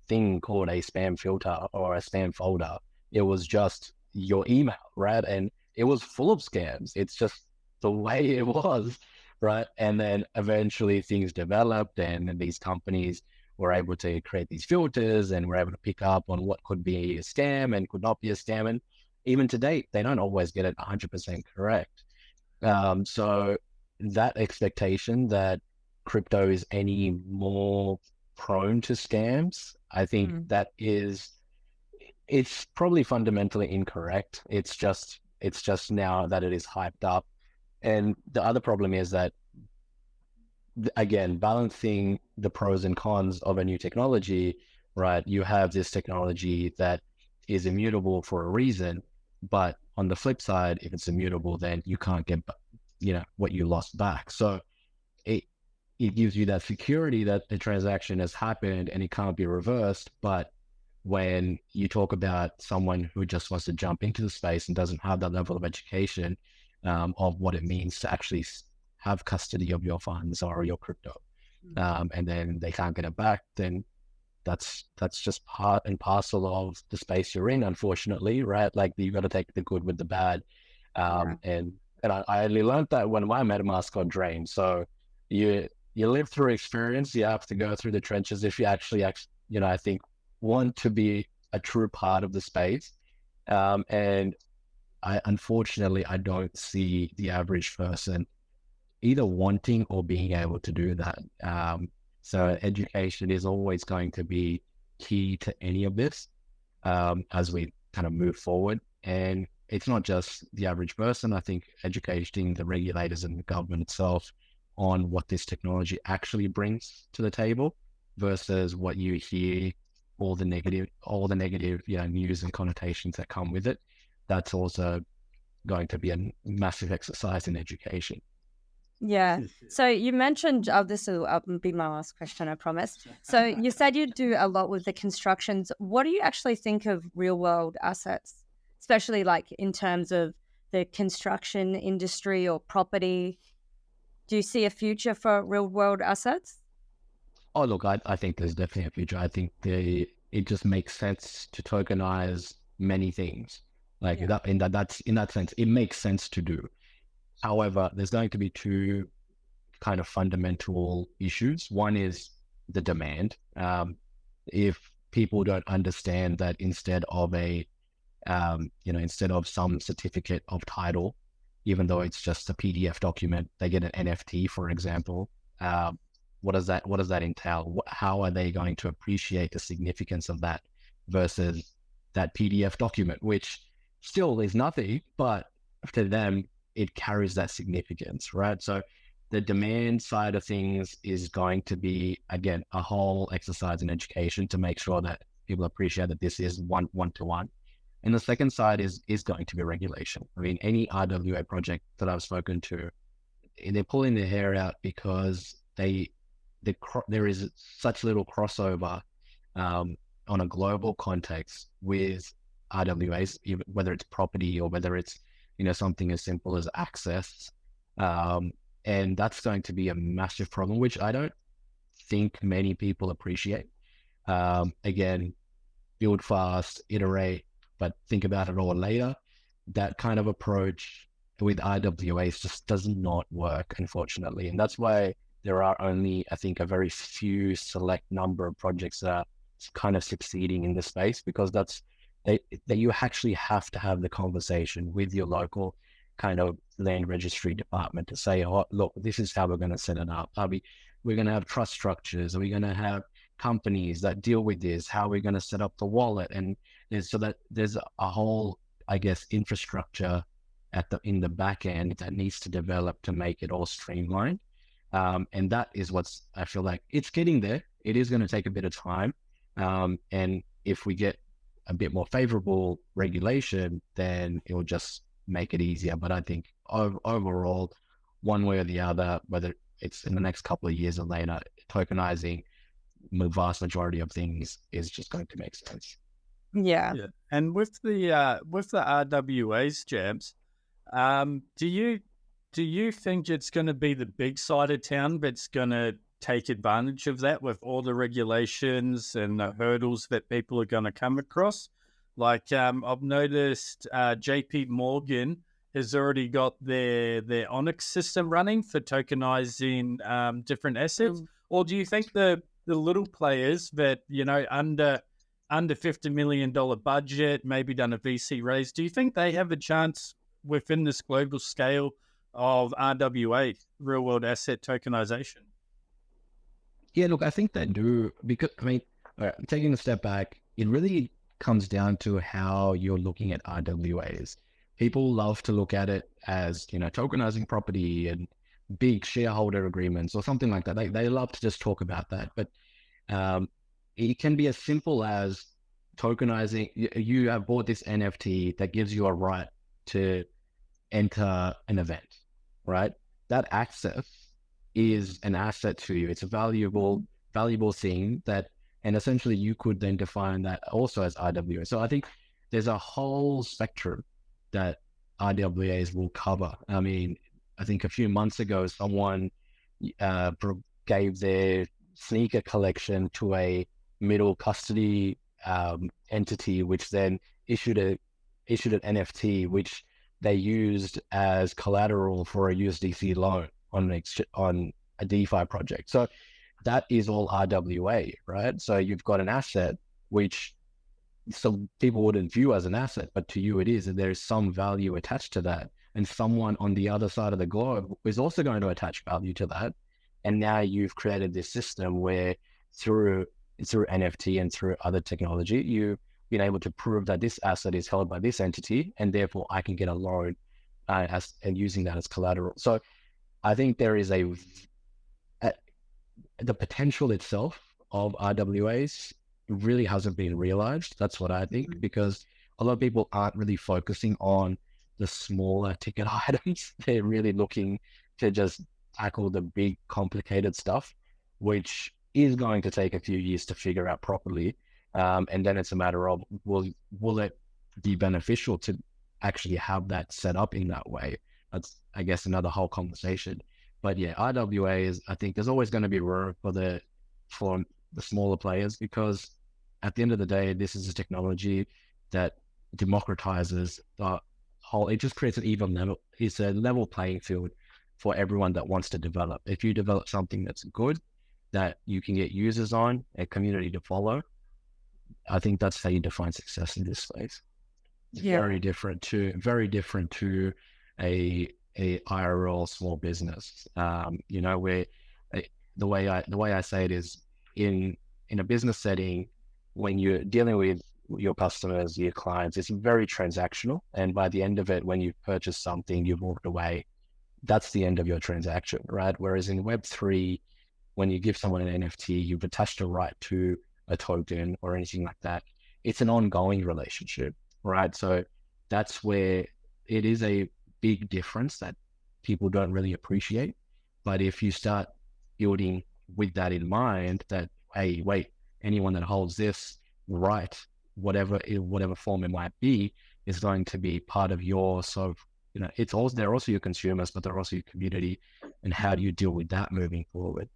thing called a spam filter or a spam folder. It was just your email, right? And it was full of scams. It's just the way it was, right? And then eventually things developed, and these companies were able to create these filters, and were able to pick up on what could be a scam and could not be a scam. And even to date, they don't always get it 100% correct. So that expectation that crypto is any more prone to scams, I think that it's probably fundamentally incorrect. It's just now that it is hyped up. And the other problem is that, again, balancing the pros and cons of a new technology, right? You have this technology that is immutable for a reason, but on the flip side, if it's immutable, then you can't get, what you lost back. So it gives you that security that the transaction has happened and it can't be reversed. But when you talk about someone who just wants to jump into the space and doesn't have that level of education of what it means to actually have custody of your funds or your crypto, and then they can't get it back, then that's just part and parcel of the space you're in, unfortunately, right? Like, you got to take the good with the bad. And I only learned that when my MetaMask got drained. So you live through experience. You have to go through the trenches if you actually, I think, want to be a true part of the space. And unfortunately, I don't see the average person either wanting or being able to do that. So education is always going to be key to any of this as we kind of move forward. And it's not just the average person. I think educating the regulators and the government itself on what this technology actually brings to the table versus what you hear, all the negative, news and connotations that come with it. That's also going to be a massive exercise in education. Yeah. So you mentioned, this will be my last question, I promise. So you said you do a lot with the constructions. What do you actually think of real world assets? especially like in terms of the construction industry or property? Do you see a future for real world assets? Oh, look, I think there's definitely a future. I think it just makes sense to tokenize many things. Like Yeah. that's in that sense, it makes sense to do. However, there's going to be two kind of fundamental issues. One is the demand. If people don't understand that instead of some certificate of title, even though it's just a PDF document, they get an NFT, for example. What does that entail? How are they going to appreciate the significance of that versus that PDF document, which still is nothing, but to them, it carries that significance, right? So the demand side of things is going to be, again, a whole exercise in education to make sure that people appreciate that this is one-to-one. And the second side is going to be regulation. I mean, any RWA project that I've spoken to, they're pulling their hair out because there is such little crossover on a global context with RWAs, whether it's property or whether it's something as simple as access, and that's going to be a massive problem, which I don't think many people appreciate. Again, build fast, iterate, but think about it all later. That kind of approach with RWAs just does not work, unfortunately. And that's why there are only, I think, a very few select number of projects that are kind of succeeding in this space, because that you actually have to have the conversation with your local kind of land registry department to say, oh, look, this is how we're going to set it up. We're going to have trust structures. Are we going to have companies that deal with this? How are we going to set up the wallet? And so that there's a whole, I guess, infrastructure in the back end that needs to develop to make it all streamlined. And that is I feel like it's getting there. It is going to take a bit of time. And if we get a bit more favorable regulation, then it will just make it easier. But I think overall, one way or the other, whether it's in the next couple of years or later, tokenizing the vast majority of things is just going to make sense. Yeah. And with the RWAs, Jabs, do you think it's going to be the big side of town that's going to take advantage of that with all the regulations and the hurdles that people are going to come across? Like I've noticed JP Morgan has already got their Onyx system running for tokenizing different assets. Or do you think the little players that, under $50 million budget, maybe done a VC raise, do you think they have a chance within this global scale of RWA, real world asset tokenization? Yeah, look, I think they do, because, taking a step back, it really comes down to how you're looking at RWAs. People love to look at it as, tokenizing property and big shareholder agreements or something like that. They love to just talk about that. But it can be as simple as tokenizing. You have bought this NFT that gives you a right to enter an event, right? That access is an asset to you. It's a valuable thing and essentially you could then define that also as RWA. So I think there's a whole spectrum that RWAs will cover. I mean, I think a few months ago, someone gave their sneaker collection to a middle custody entity, which then issued an NFT, which they used as collateral for a USDC loan on a DeFi project. So that is all RWA, right? So you've got an asset which some people wouldn't view as an asset, but to you it is, and there's some value attached to that. And someone on the other side of the globe is also going to attach value to that. And now you've created this system where through NFT and through other technology, you've been able to prove that this asset is held by this entity, and therefore I can get a loan and using that as collateral. So I think there is the potential itself of RWAs really hasn't been realized. That's what I think, because a lot of people aren't really focusing on the smaller ticket items. They're really looking to just tackle the big complicated stuff, which is going to take a few years to figure out properly. And then it's a matter of will it be beneficial to actually have that set up in that way. That's, I guess, another whole conversation. But yeah, RWA is, I think there's always going to be room for the smaller players, because at the end of the day, this is a technology that democratizes the whole, it just creates an even level, it's a level playing field for everyone that wants to develop. If you develop something that's good, that you can get users on, a community to follow, I think that's how you define success in this space. It's very different to a IRL small business. Where the way I say it is, in a business setting, when you're dealing with your customers, your clients, it's very transactional. And by the end of it, when you've purchased something, you've walked away, that's the end of your transaction, right? Whereas in Web3, when you give someone an NFT, you've attached a right to a token or anything like that. It's an ongoing relationship, right? So that's where it is a big difference that people don't really appreciate. But if you start building with that in mind, that, hey, wait, anyone that holds this right, whatever form it might be, is going to be part of your sort of, it's also, they're also your consumers, but they're also your community. And how do you deal with that moving forward?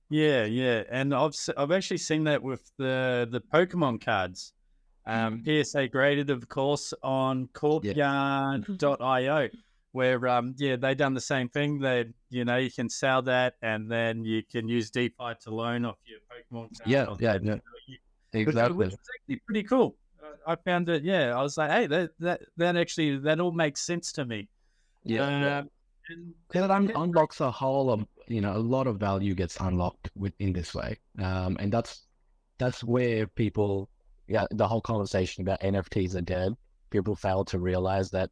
Yeah, and I've actually seen that with the Pokemon cards. PSA graded, of course, on courtyard.io, where they done the same thing. They, you can sell that, and then you can use DeFi to loan off your Pokemon card. Exactly. Which is actually pretty cool. I found it. Yeah, I was like, hey, that all makes sense to me. Yeah. And it unlocks a whole of, a lot of value gets unlocked in this way. And that's where people, the whole conversation about NFTs are dead. People fail to realize that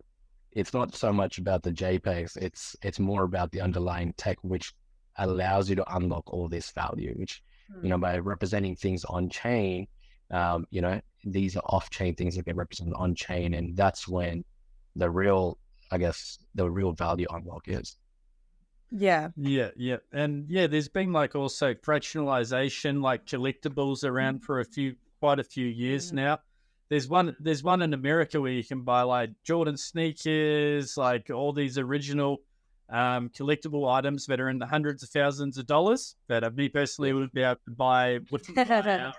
it's not so much about the JPEGs. It's more about the underlying tech, which allows you to unlock all this value, which, by representing things on chain, these are off-chain things that get represented on chain. And that's when the real value unlock is. Yeah. And there's been like also fractionalization, like collectibles around for quite a few years now. There's one in America where you can buy like Jordan sneakers, like all these original collectible items that are in the hundreds of thousands of dollars that me personally would be able to buy outright.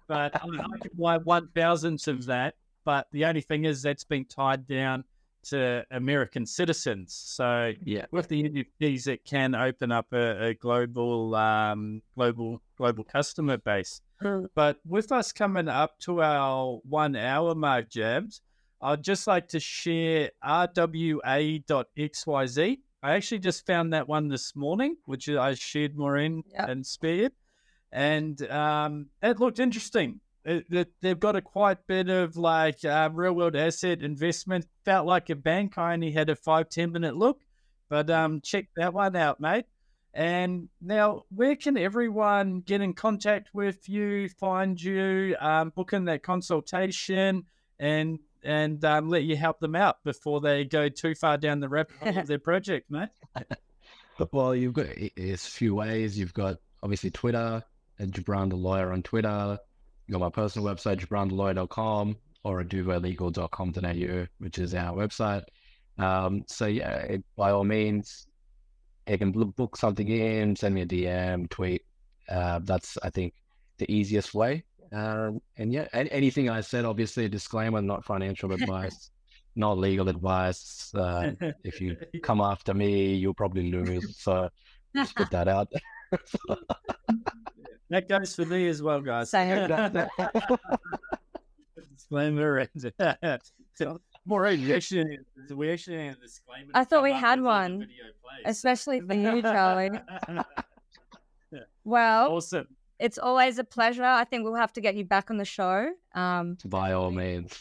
But I could buy 1,000th of that. But the only thing is that's been tied down to American citizens. So with the NFTs, it can open up a global customer base. But with us coming up to our 1 hour mark, Jabs, I'd just like to share rwa.xyz. I actually just found that one this morning, which I shared Maureen and Spear, and it looked interesting. They've got a quite bit of like real world asset investment. Felt like a bank. I only had a 5-10 minute look, but check that one out, mate. And now, where can everyone get in contact with you, find you, book in that consultation, and let you help them out before they go too far down the rabbit hole of their project, mate? Well, it's a few ways. You've got obviously Twitter, and Gibran the Lawyer on Twitter. You got my personal website, gibrandelawyer.com, or aduvalegal.com.au, which is our website. By all means, you can book something in, send me a DM, tweet. That's, I think, the easiest way. Anything I said, obviously a disclaimer, not financial advice, not legal advice. If you come after me, you'll probably lose. So just put that out there. That goes for me as well, guys. Disclaimer. Maureen, we actually had a disclaimer. I thought we had one, especially for you, Charlie. Well, awesome. It's always a pleasure. I think we'll have to get you back on the show. By all means.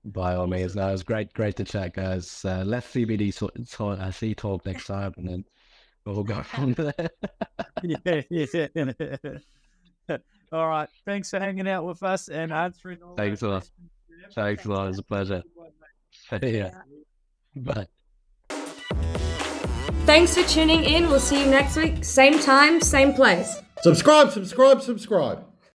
By all means. No, it was great to chat, guys. Let's CBD talk next time, and then we'll go from there. All right. Thanks for hanging out with us and answering all Thanks a lot. Thanks a lot. It was a pleasure. Yeah. Bye. Thanks for tuning in. We'll see you next week. Same time, same place. Subscribe.